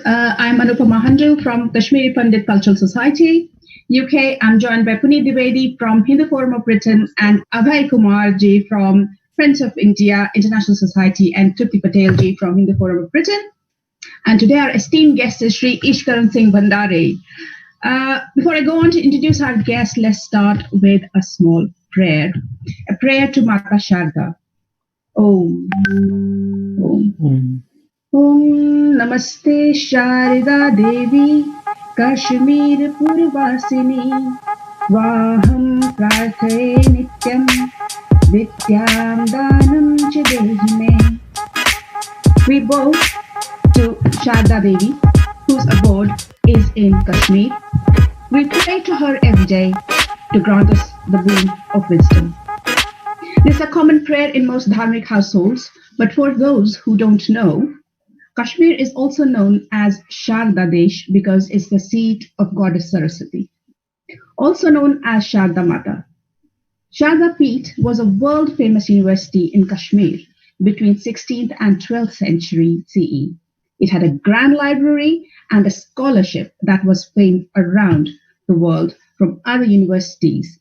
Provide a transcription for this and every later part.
I'm Anu from Kashmiri Pandit Cultural Society, UK. I'm joined by Puneet Dwivedi from Hindu Forum of Britain and Abhay Kumar ji from Friends of India International Society and Tripti Patel ji from Hindu Forum of Britain. And today our esteemed guest is Sri Ishkaran Singh Bhandari. Before I go on to introduce our guest, let's start with a small prayer. A prayer to Mata Sharda. Om. Om. Om Namaste Sharda Devi Kashmir Purvasini Vaham Prarthaye Nityam Vidyam Danam Ch Dehi Me. We bow to Sharda Devi, whose abode is in Kashmir. We pray to her every day to grant us the boon of wisdom. This is a common prayer in most dharmic households, but for those who don't know, Kashmir is also known as Sharda Desh because it's the seat of goddess Saraswati, also known as Sharda Mata. Sharda Peeth was a world-famous university in Kashmir between 16th and 12th century CE. It had a grand library and a scholarship that was famed around the world from other universities.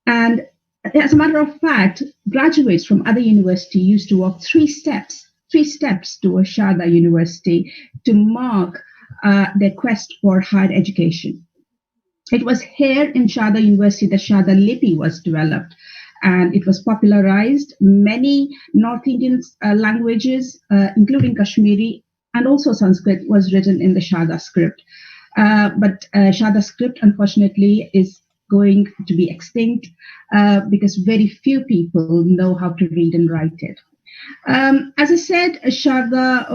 And as a matter of fact, graduates from other universities used to walk three steps to a Sharda University to mark their quest for higher education. It was here in Sharda University that Sharda Lipi was developed, and it was popularized. Many North Indian languages, including Kashmiri and also Sanskrit, was written in the Sharda script. But Sharda script, unfortunately, is going to be extinct because very few people know how to read and write it. As I said, Sharda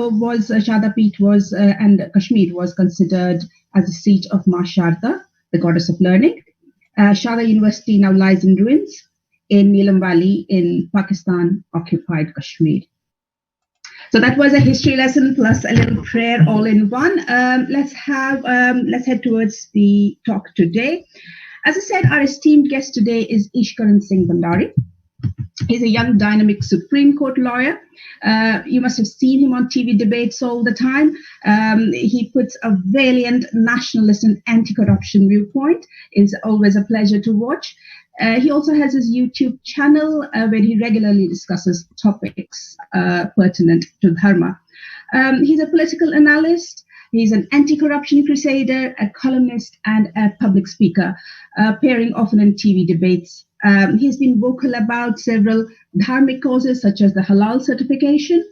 Peeth was, and Kashmir was considered as the seat of Ma Sharda, the goddess of learning. Sharda University now lies in ruins in Neelam Valley in Pakistan occupied Kashmir. So that was a history lesson plus a little prayer all in one. Let's head towards the talk today. As I said, our esteemed guest today is Ishkaran Singh Bhandari. He's a young, dynamic Supreme Court lawyer. You must have seen him on TV debates all the time. He puts a valiant nationalist and anti-corruption viewpoint. It's always a pleasure to watch. He also has his YouTube channel where he regularly discusses topics pertinent to Dharma. He's a political analyst. He's an anti-corruption crusader, a columnist, and a public speaker, appearing often in TV debates. He's been vocal about several dharmic causes such as the halal certification,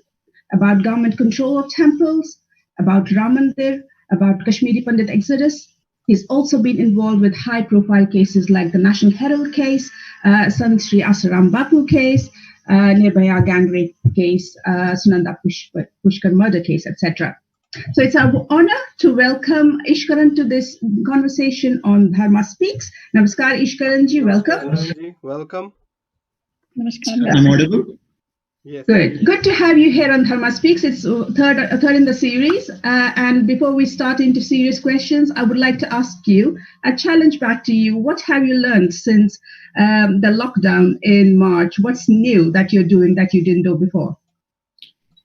about government control of temples, about Ram Mandir, about Kashmiri Pandit exodus. He's also been involved with high-profile cases like the National Herald case, Sant Sri Asaram Bapu case, Nirbhaya gang rape case, Sunanda Pushkar murder case, etc. So it's our honor to welcome Ishkaran to this conversation on Dharma Speaks. Namaskar, Ishkaran ji, welcome. Welcome. Namaskar. I'm audible? Yes. Good to have you here on Dharma Speaks. It's third in the series. And before we start into serious questions, I would like to ask you a challenge back to you. What have you learned since the lockdown in March? What's new that you're doing that you didn't do before?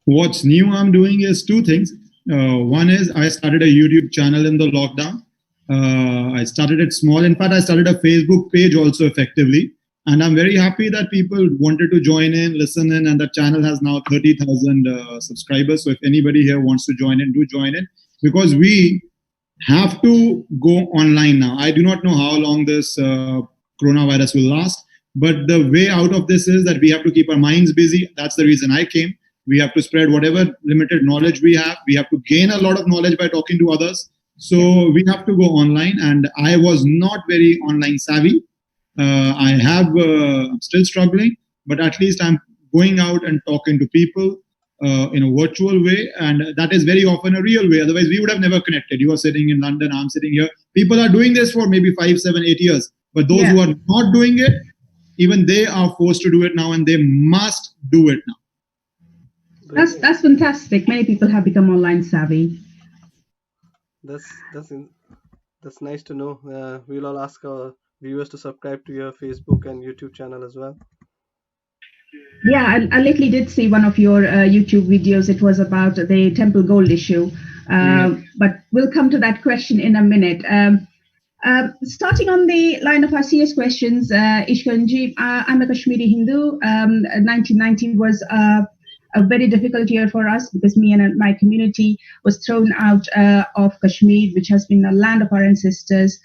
What's new I'm doing is two things. One is I started a YouTube channel in the lockdown. I started it small. In fact, I started a Facebook page also effectively. And I'm very happy that people wanted to join in, listen in, and the channel has now 30,000 subscribers. So if anybody here wants to join in, do join in. Because we have to go online now. I do not know how long this coronavirus will last. But the way out of this is that we have to keep our minds busy. That's the reason I came. We have to spread whatever limited knowledge we have. We have to gain a lot of knowledge by talking to others. So we have to go online. And I was not very online savvy. I'm still struggling, but at least I'm going out and talking to people in a virtual way. And that is very often a real way. Otherwise, we would have never connected. You are sitting in London, I'm sitting here. People are doing this for maybe 5, 7, 8 years. But those who are not doing it, even they are forced to do it now, and they must do it now. That's fantastic. Many people have become online savvy. That's nice to know. We'll all ask our viewers to subscribe to your Facebook and YouTube channel as well. Yeah, I lately did see one of your YouTube videos. It was about the Temple Gold issue. Yes. But we'll come to that question in a minute. Starting on the line of our CS questions, Ishkaranji, I'm a Kashmiri Hindu. 1990 was a very difficult year for us because me and my community was thrown out of Kashmir, which has been the land of our ancestors.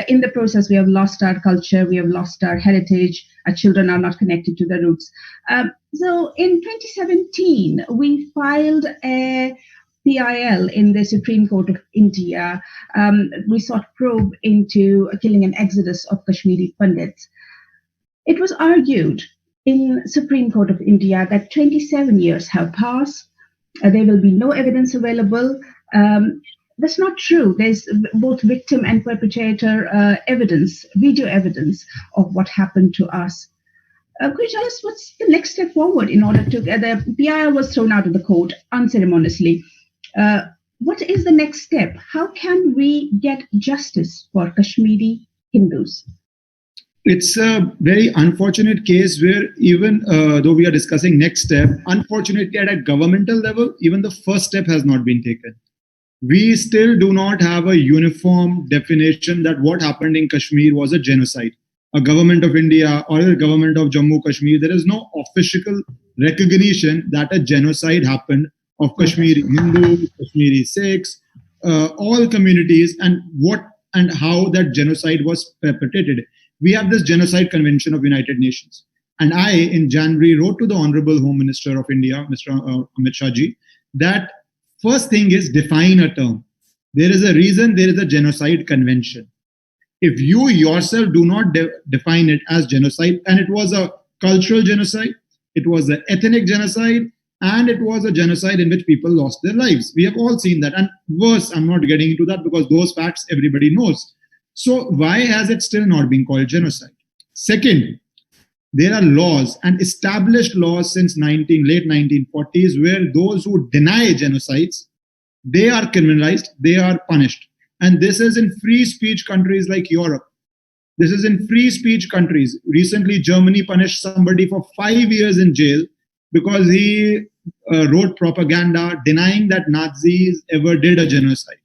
In the process, we have lost our culture, we have lost our heritage, our children are not connected to the roots. So in 2017, we filed a PIL in the Supreme Court of India. We sought probe into killing an exodus of Kashmiri Pandits. It was argued in Supreme Court of India that 27 years have passed. There will be no evidence available. That's not true. There's both victim and perpetrator evidence, video evidence of what happened to us. Could you tell us what's the next step forward in order to the PIL was thrown out of the court unceremoniously. What is the next step? How can we get justice for Kashmiri Hindus? It's a very unfortunate case where even though we are discussing next step, unfortunately at a governmental level, even the first step has not been taken. We still do not have a uniform definition that what happened in Kashmir was a genocide. A government of India or a government of Jammu Kashmir, there is no official recognition that a genocide happened of Kashmiri Hindus, Kashmiri Sikhs, all communities, and what and how that genocide was perpetrated. We have this Genocide Convention of United Nations. And I, in January, wrote to the Honorable Home Minister of India, Mr. Amit Shah ji, that first thing is define a term. There is a reason there is a genocide convention. If you yourself do not define it as genocide, and it was a cultural genocide, it was an ethnic genocide, and it was a genocide in which people lost their lives. We have all seen that. And worse, I'm not getting into that because those facts everybody knows. So why has it still not been called genocide? Second, there are laws and established laws since late 1940s where those who deny genocides, they are criminalized, they are punished. And this is in free speech countries like Europe. This is in free speech countries. Recently, Germany punished somebody for 5 years in jail because he wrote propaganda denying that Nazis ever did a genocide.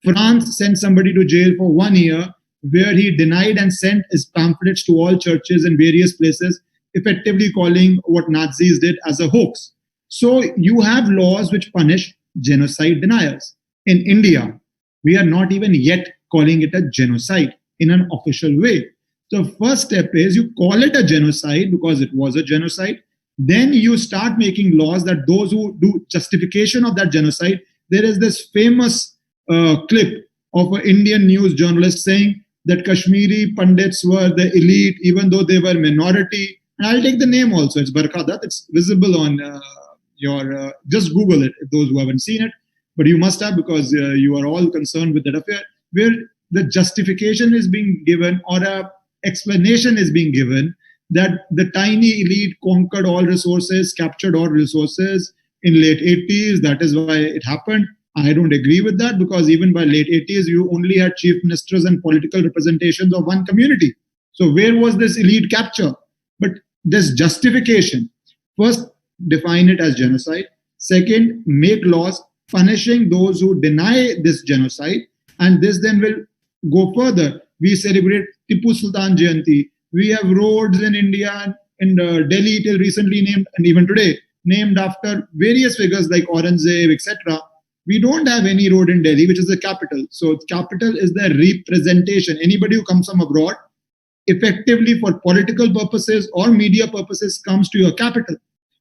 France sent somebody to jail for 1 year where he denied and sent his pamphlets to all churches in various places, effectively calling what Nazis did as a hoax. So you have laws which punish genocide deniers. In India, we are not even yet calling it a genocide in an official way. So first step is you call it a genocide because it was a genocide. Then you start making laws that those who do justification of that genocide, there is this famous clip of an Indian news journalist saying that Kashmiri Pandits were the elite, even though they were minority. And I'll take the name also. It's Barkadat. It's visible on your, just Google it, those who haven't seen it. But you must have because you are all concerned with that affair, where the justification is being given or a explanation is being given that the tiny elite conquered all resources, captured all resources in late 80s. That is why it happened. I don't agree with that because even by late 80s, you only had chief ministers and political representations of one community. So where was this elite capture? But this justification, first, define it as genocide. Second, make laws punishing those who deny this genocide. And this then will go further. We celebrate Tipu Sultan Jayanti. We have roads in India and Delhi till recently named, and even today, named after various figures like Aurangzeb, etc. We don't have any road in Delhi, which is the capital. So capital is the representation. Anybody who comes from abroad, effectively for political purposes or media purposes, comes to your capital.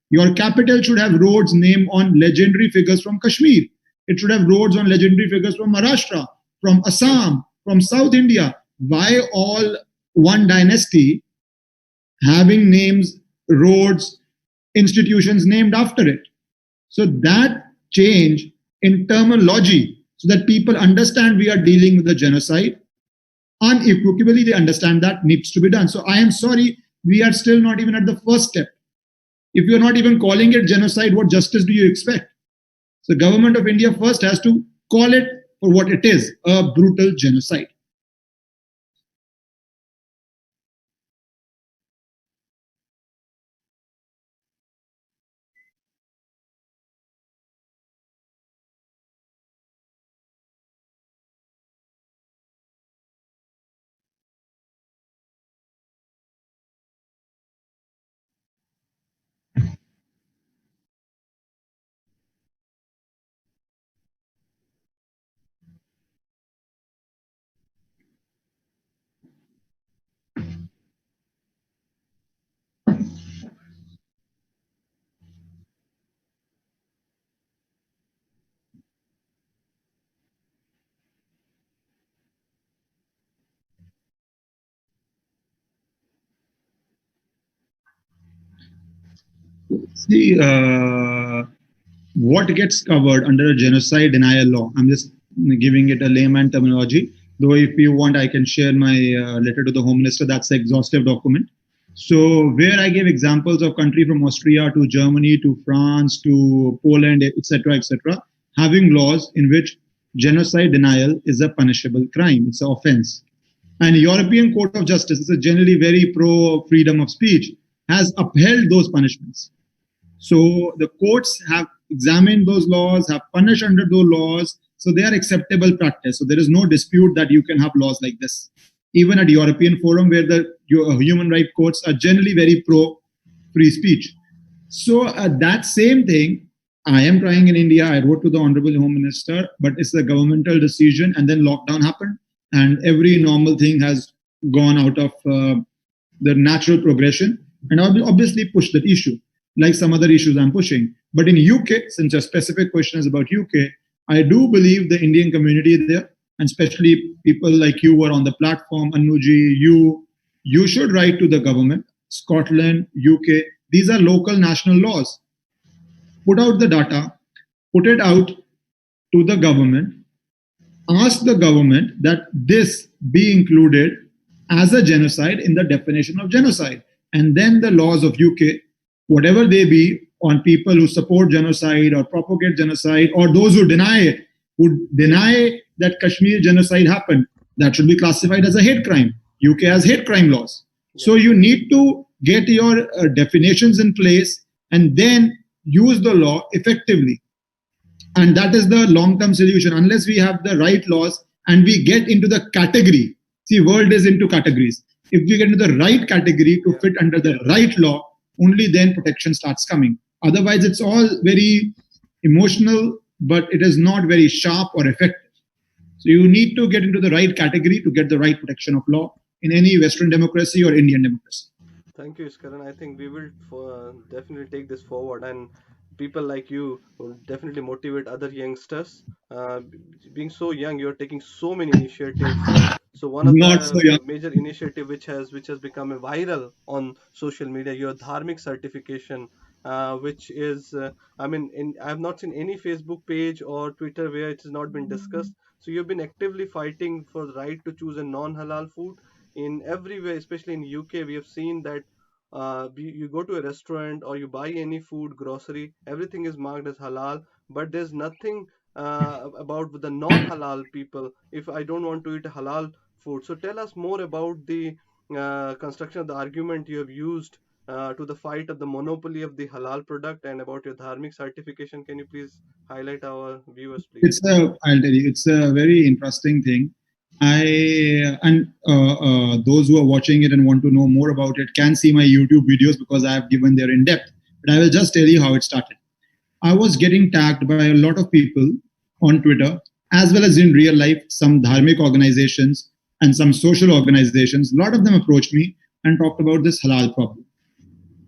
Your capital should have roads named on legendary figures from Kashmir. It should have roads on legendary figures from Maharashtra, from Assam, from South India. Why all one dynasty having names, roads, institutions named after it? So that change in terminology so that people understand we are dealing with a genocide, unequivocally they understand that needs to be done. So I am sorry, we are still not even at the first step. If you're not even calling it genocide, what justice do you expect? So government of India first has to call it for what it is, a brutal genocide. See, what gets covered under a genocide denial law? I'm just giving it a layman terminology. Though, if you want, I can share my letter to the Home Minister. That's the exhaustive document. So, where I give examples of country from Austria to Germany to France to Poland, etc., having laws in which genocide denial is a punishable crime. It's an offense. And European Court of Justice is a generally very pro freedom of speech, has upheld those punishments. So the courts have examined those laws, have punished under those laws. So they are acceptable practice. So there is no dispute that you can have laws like this. Even at European Forum, where the human rights courts are generally very pro free speech. So that same thing, I am trying in India. I wrote to the Honorable Home Minister, but it's a governmental decision, and then lockdown happened, and every normal thing has gone out of the natural progression, and obviously pushed that issue, like some other issues I'm pushing. But in UK, since your specific question is about UK, I do believe the Indian community there, and especially people like you who are on the platform, Anuji, you should write to the government, Scotland, UK. These are local national laws. Put out the data, put it out to the government, ask the government that this be included as a genocide in the definition of genocide. And then the laws of UK, whatever they be, on people who support genocide or propagate genocide, or those who deny it, who deny that Kashmir genocide happened, that should be classified as a hate crime. UK has hate crime laws. So you need to get your definitions in place and then use the law effectively. And that is the long-term solution. Unless we have the right laws and we get into the category, see, world is into categories. If we get into the right category to fit under the right law, only then protection starts coming. Otherwise, it's all very emotional, but it is not very sharp or effective. So you need to get into the right category to get the right protection of law in any Western democracy or Indian democracy. Thank you, Ishkaran. I think we will definitely take this forward, and people like you will definitely motivate other youngsters. Being so young, you're taking so many initiatives. So one of Not so young. the major initiative which has become a viral on social media, your dharmic certification, which is I have not seen any Facebook page or Twitter where it has not been discussed. So you've been actively fighting for the right to choose a non-halal food in every way, especially in UK. We have seen that you go to a restaurant or you buy any food, grocery, everything is marked as halal, but there's nothing about the non-halal people if I don't want to eat halal food. So tell us more about the construction of the argument you have used to the fight of the monopoly of the halal product, and about your dharmic certification. Can you please highlight our viewers, please? I'll tell you, it's a very interesting thing. Those who are watching it and want to know more about it can see my YouTube videos because I have given there in depth. But I will just tell you how it started. I was getting tagged by a lot of people on Twitter, as well as in real life, some dharmic organizations and some social organizations. A lot of them approached me and talked about this halal problem.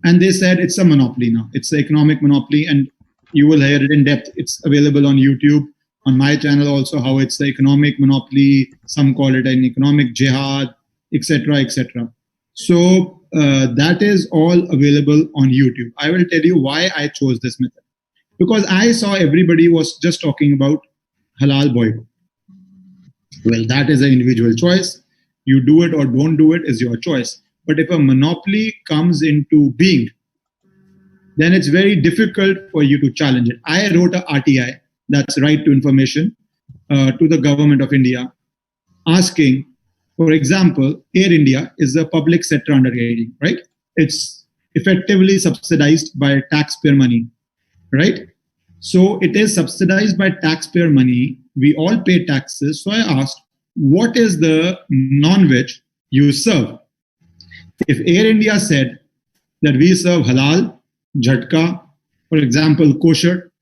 And they said it's a monopoly now. It's an economic monopoly, and you will hear it in depth. It's available on YouTube, on my channel also, how it's the economic monopoly. Some call it an economic jihad, etc., etc. So that is all available on YouTube. I will tell you why I chose this method. Because I saw everybody was just talking about halal boycott. Well, that is an individual choice. You do it or don't do it is your choice. But if a monopoly comes into being, then it's very difficult for you to challenge it. I wrote a RTI, that's Right to Information, to the government of India, asking, for example, Air India is a public sector undertaking, right? It's effectively subsidized by taxpayer money, right? So it is subsidized by taxpayer money. We all pay taxes. So I asked, what is the non-veg you serve? If Air India said that we serve halal, jhatka, for example, kosher,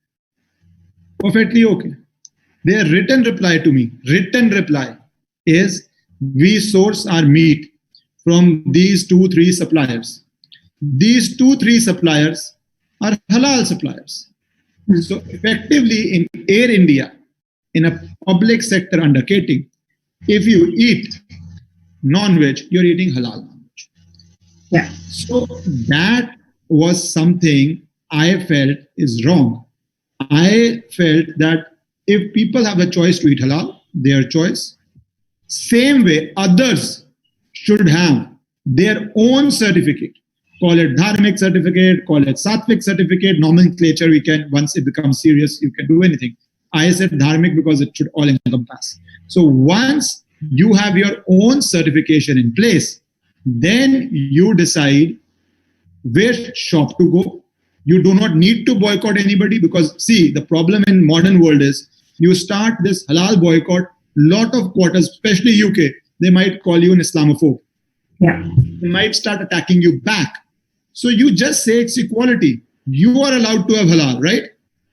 perfectly okay. Their written reply to me, is we source our meat from these 2-3 suppliers. These 2-3 suppliers are halal suppliers. So effectively in Air India, in a public sector undertaking, if you eat non-veg, you're eating halal non-veg. Yeah. So that was something I felt is wrong. I felt that if people have a choice to eat halal, their choice. Same way, others should have their own certificate. Call it dharmic certificate, call it sattvic certificate, nomenclature. We can, once it becomes serious, you can do anything. I said dharmic because it should all encompass. So once you have your own certification in place, then you decide which shop to go. You do not need to boycott anybody because, see, the problem in modern world is you start this halal boycott, lot of quarters, especially UK, they might call you an Islamophobe. Yeah. They might start attacking you back. So you just say it's equality. You are allowed to have halal, right?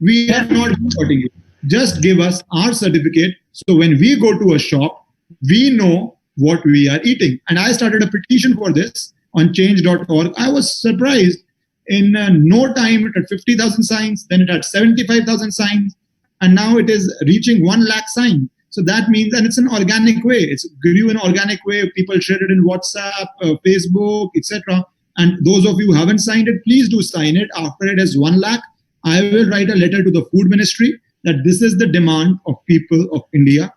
We are not boycotting you. Just give us our certificate. So when we go to a shop, we know what we are eating. And I started a petition for this on change.org. I was surprised. In no time, it had 50,000 signs, then it had 75,000 signs, and now it is reaching 1 lakh signs. So that means, and it's an organic way. It's grew in an organic way. People share it in WhatsApp, Facebook, etc. And those of you who haven't signed it, please do sign it. After it is 1 lakh, I will write a letter to the Food Ministry that this is the demand of people of India,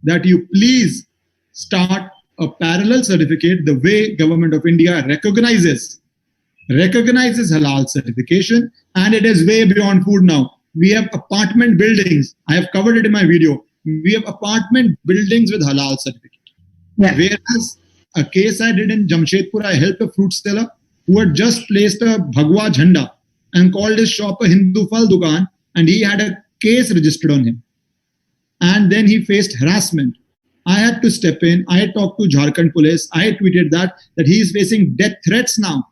that you please start a parallel certificate the way Government of India recognizes halal certification, and it is way beyond food now. We have apartment buildings. I have covered it in my video. We have apartment buildings with halal certificate. Yeah. Whereas a case I did in Jamshedpur, I helped a fruit seller who had just placed a Bhagwa Jhanda and called his shop a Hindu Fal Dukan, and he had a case registered on him. And then he faced harassment. I had to step in. I talked to Jharkhand police. I tweeted that he is facing death threats now.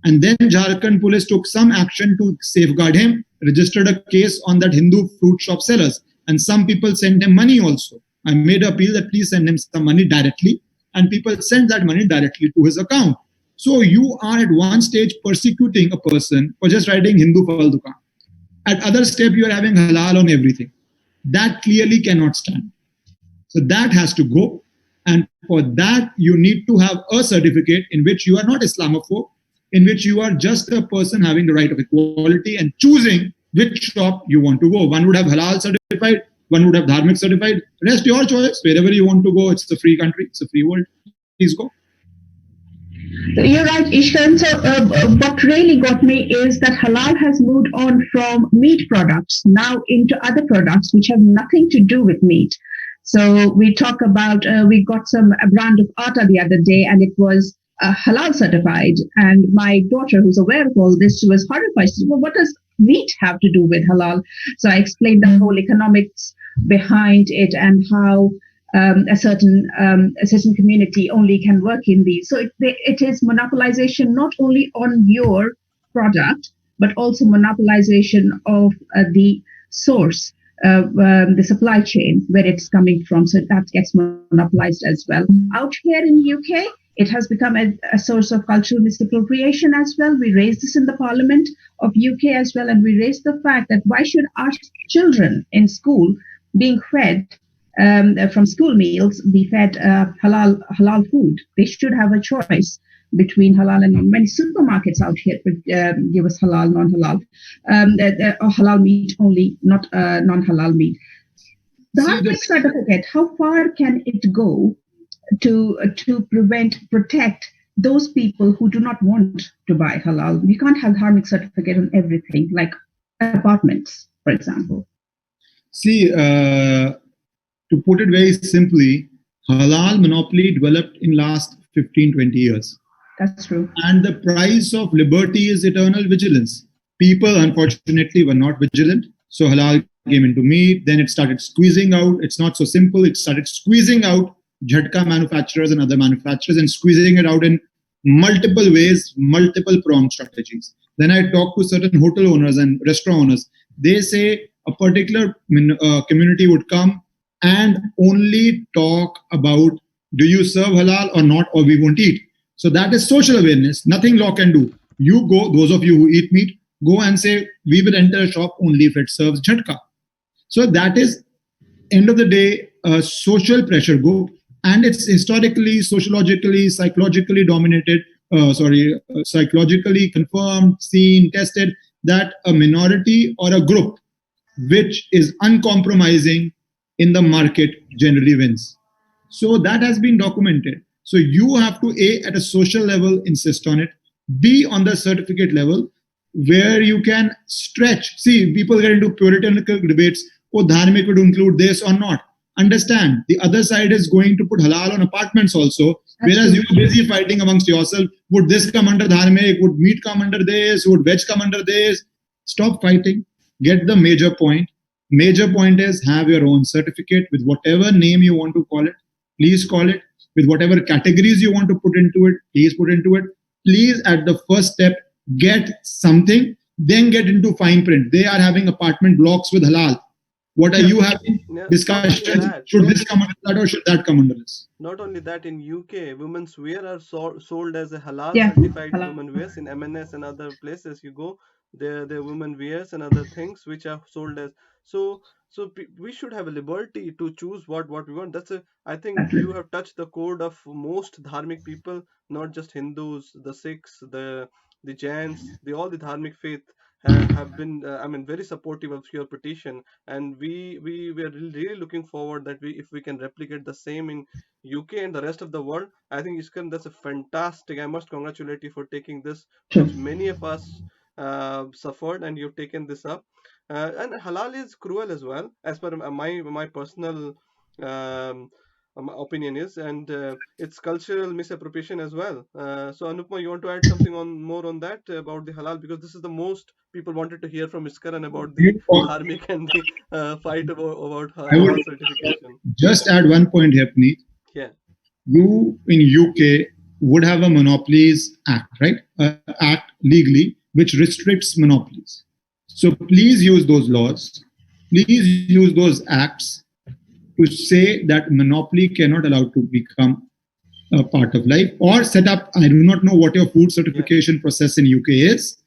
And then Jharkhand police took some action to safeguard him, registered a case on that Hindu fruit shop sellers. And some people sent him money also. I made an appeal that please send him some money directly. And people sent that money directly to his account. So you are at one stage persecuting a person for just writing Hindu Fal Dukan. At other step, you are having halal on everything. That clearly cannot stand. So that has to go. And for that, you need to have a certificate in which you are not Islamophobe, in which you are just a person having the right of equality and choosing which shop you want to go. One would have halal certified, one would have dharmic certified. Rest your choice. Wherever you want to go, it's a free country, it's a free world. Please go. You're right, Ishkaran. So what really got me is that halal has moved on from meat products now into other products which have nothing to do with meat. So we talk about, we got a brand of atta the other day, and it was halal certified. And my daughter, who's aware of all this, was horrified. She said, well, what does meat have to do with halal? So I explained the whole economics behind it and how a certain community only can work in these. So it is monopolization not only on your product, but also monopolization of the source, the supply chain where it's coming from. So that gets monopolized as well. Out here in the UK, it has become a source of cultural misappropriation as well. We raised this in the Parliament of UK as well, and we raised the fact that why should our children in school being fed from school meals be fed halal food? They should have a choice between halal and non. Many supermarkets out here give us halal, non-halal, or halal meat only, not non-halal meat. The dharmic certificate, how far can it go to protect those people who do not want to buy halal? You can't have dharmic certificate on everything, like apartments, for example. See, to put it very simply, halal monopoly developed in last 15, 20 years. That's true. And the price of liberty is eternal vigilance. People, unfortunately, were not vigilant. So halal came into meat. Then it started squeezing out. It's not so simple. It started squeezing out jhatka manufacturers and other manufacturers and squeezing it out in multiple ways, multiple pronged strategies. Then I talked to certain hotel owners and restaurant owners. They say a particular community would come and only talk about, do you serve halal or not, or we won't eat. So that is social awareness. Nothing law can do. You go, those of you who eat meat, go and say, we will enter a shop only if it serves jhatka. So that is, end of the day, social pressure go. And it's historically, sociologically, psychologically dominated, psychologically confirmed, seen, tested, that a minority or a group which is uncompromising in the market generally wins. So that has been documented. So you have to, A, at a social level, insist on it. B, on the certificate level, where you can stretch. See, people get into puritanical debates. Oh, dharmic would include this or not. Understand, the other side is going to put halal on apartments also, whereas you're busy fighting amongst yourself. Would this come under dharmic? Would meat come under this? Would veg come under this? Stop fighting. Get the major point. Major point is have your own certificate with whatever name you want to call it. Please call it. With whatever categories you want to put into it, please put into it. Please, at the first step, get something, then get into fine print. They are having apartment blocks with halal. What are you having? Discussions. Should this come under that or should that come under this? Not only that, in UK, women's wear are sold as a halal certified women wears. In M&S and other places you go, there women wears and other things which are sold as. So we should have a liberty to choose what we want. I think you have touched the chord of most dharmic people, not just Hindus, the Sikhs, the Jains, all the dharmic faith have been very supportive of your petition, and we are really looking forward that if we can replicate the same in UK and the rest of the world. I think, Ishkaran, that's a fantastic. I must congratulate you for taking this, which many of us suffered, and you've taken this up. And halal is cruel as well, as per my personal opinion is, and it's cultural misappropriation as well. So Anupma, you want to add something more on that about the halal, because this is the most people wanted to hear from Ishkaran about the dharmic and the fight about halal certification. Just add one point here, Puneet. Yeah. You in UK would have a Monopolies Act, right? Act legally which restricts monopolies. So please use those laws. Please use those acts to say that monopoly cannot allow to become a part of life, or set up, I do not know what your food certification process in UK is,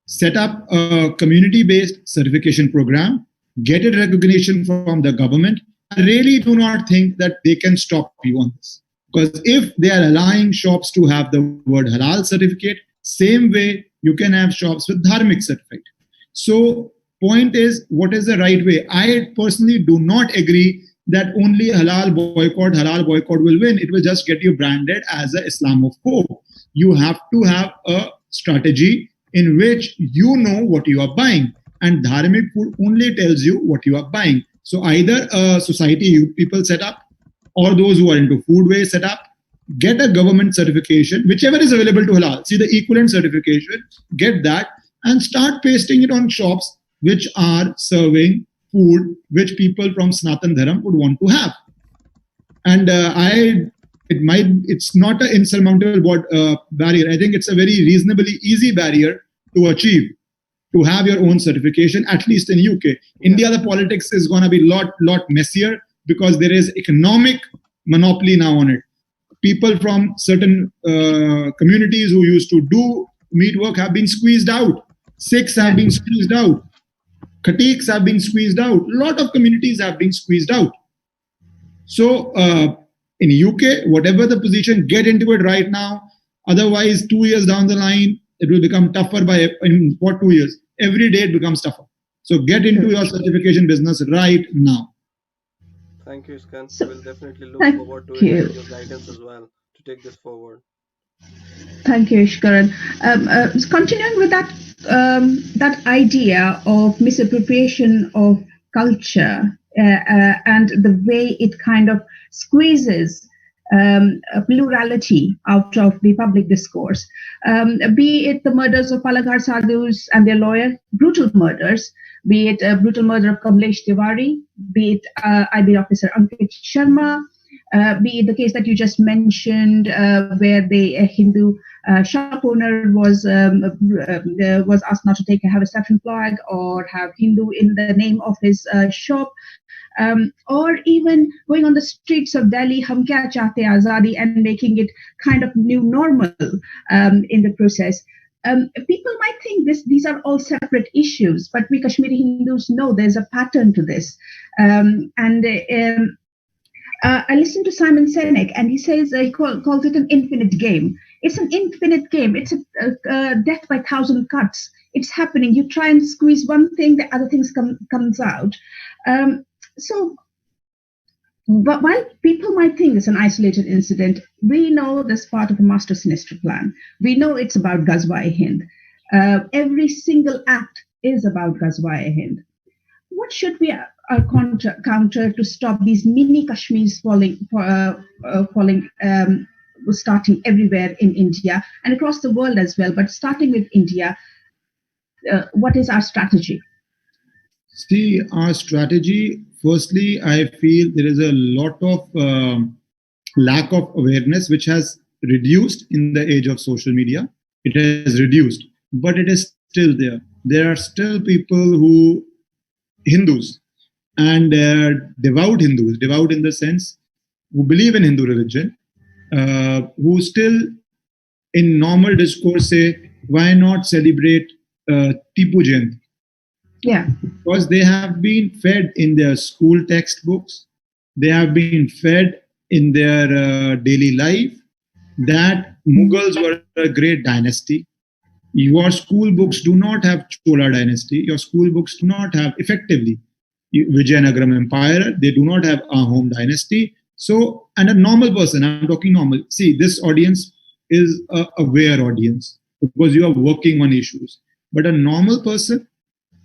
set up a community-based certification program, get it recognition from the government. I really do not think that they can stop you on this. Because if they are allowing shops to have the word halal certificate, same way you can have shops with dharmic certificate. So point is, what is the right way? I personally do not agree that only halal boycott will win. It will just get you branded as an Islamophobe. You have to have a strategy in which you know what you are buying. And dharmic food only tells you what you are buying. So either a society you people set up, or those who are into food waste set up, get a government certification, whichever is available to halal. See the equivalent certification, get that, and start pasting it on shops which are serving food which people from Sanatan Dharam would want to have. And it's not an insurmountable barrier. I think it's a very reasonably easy barrier to achieve, to have your own certification, at least in UK. India, the politics is going to be lot messier because there is economic monopoly now on it. People from certain communities who used to do meat work have been squeezed out. Sikhs have been squeezed out. Khatiks have been squeezed out. A lot of communities have been squeezed out. So in UK, whatever the position, get into it right now. Otherwise, 2 years down the line, it will become tougher in 2 years? Every day it becomes tougher. So get into your certification business right now. Thank you, Ishkaran. We'll definitely look forward to it and your guidance as well to take this forward. Thank you, Ishkaran. Continuing with that idea of misappropriation of culture and the way it kind of squeezes plurality out of the public discourse, be it the murders of Palaghar Sadhus and their lawyer, brutal murders, be it a brutal murder of Kamlesh Tiwari, be it IB officer Ankit Sharma, be it the case that you just mentioned where the Hindu shop owner was asked not to have a saffron flag or have Hindu in the name of his shop, or even going on the streets of Delhi, Hum Kya Chahte Azadi, and making it kind of new normal in the process. People might think these are all separate issues, but we Kashmiri Hindus know there's a pattern to this. I listened to Simon Sinek, and he says he calls it an infinite game. It's an infinite game. It's a death by thousand cuts. It's happening. You try and squeeze one thing, the other things comes out. So, but while people might think it's an isolated incident, we know this part of a master sinister plan. We know it's about Ghazwa-e-Hind. Every single act is about Ghazwa-e-Hind. What should we counter to stop these mini Kashmirs starting everywhere in India and across the world as well? But starting with India, what is our strategy? See, our strategy, firstly, I feel there is a lot of lack of awareness which has reduced in the age of social media. It has reduced, but it is still there. There are still people who, Hindus, and devout Hindus, devout in the sense who believe in Hindu religion, who still in normal discourse say, why not celebrate Tipu Jayanti? Yeah. Because they have been fed in their school textbooks, they have been fed in their daily life that Mughals were a great dynasty. Your school books do not have Chola dynasty. Your school books do not have, effectively, Vijayanagaram Empire. They do not have Ahom dynasty. So, and a normal person, I'm talking normal. See, this audience is a aware audience because you are working on issues. But a normal person,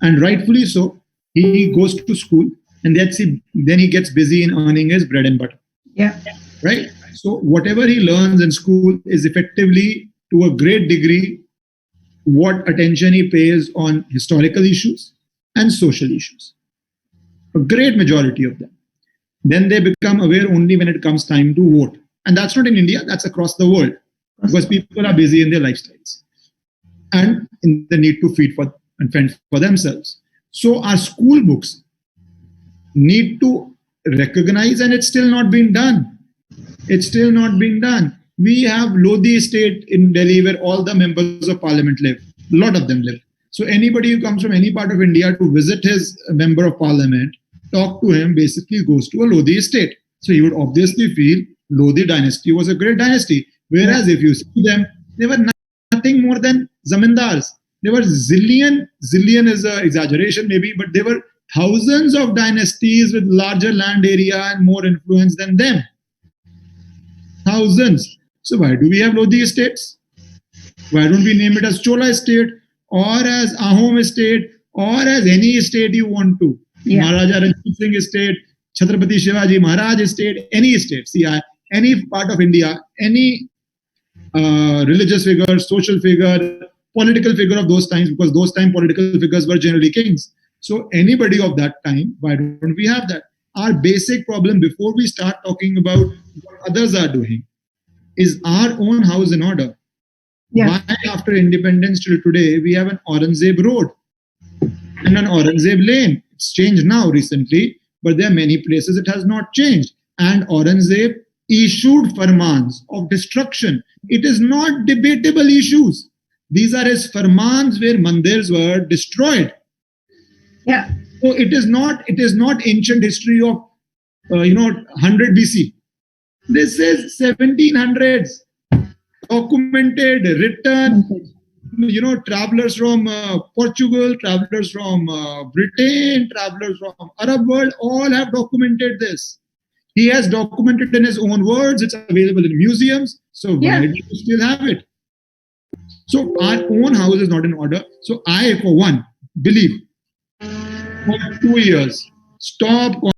and rightfully so, he goes to school and then he gets busy in earning his bread and butter. Yeah. Right? So whatever he learns in school is effectively, to a great degree, what attention he pays on historical issues and social issues. A great majority of them. Then they become aware only when it comes time to vote. And that's not in India, that's across the world. Because people are busy in their lifestyles and in the need to feed for and fend for themselves. So our school books need to recognize, and it's still not being done. It's still not being done. We have Lodi Estate in Delhi where all the members of parliament live. A lot of them live. So anybody who comes from any part of India to visit his member of parliament, talk to him, basically goes to a Lodi Estate. So he would obviously feel Lodi dynasty was a great dynasty. Whereas if you see them, they were nothing more than zamindars. There were zillion is an exaggeration maybe, but there were thousands of dynasties with larger land area and more influence than them. Thousands. So why do we have Lodi estates? Why don't we name it as Chola estate or as Ahom estate or as any estate you want to? Yeah. Maharaja Ranjit Singh estate, Chhatrapati Shivaji Maharaj estate, any estate. See, any part of India, any religious figure, social figure, political figure of those times, because those time political figures were generally kings. So anybody of that time, why don't we have that? Our basic problem before we start talking about what others are doing is our own house in order. Yeah. Why after independence till today, we have an Aurangzeb road and an Aurangzeb lane. It's changed now recently, but there are many places it has not changed. And Aurangzeb issued farmans of destruction. It is not debatable issues. These are his farmans where mandirs were destroyed. Yeah. So it is not ancient history of 100 BC. This is 1700s. Documented, written. Travelers from Portugal, travelers from Britain, travelers from Arab world, all have documented this. He has documented in his own words. It's available in museums. So why do you still have it? So our own house is not in order. So I, for one, believe for 2 years, stop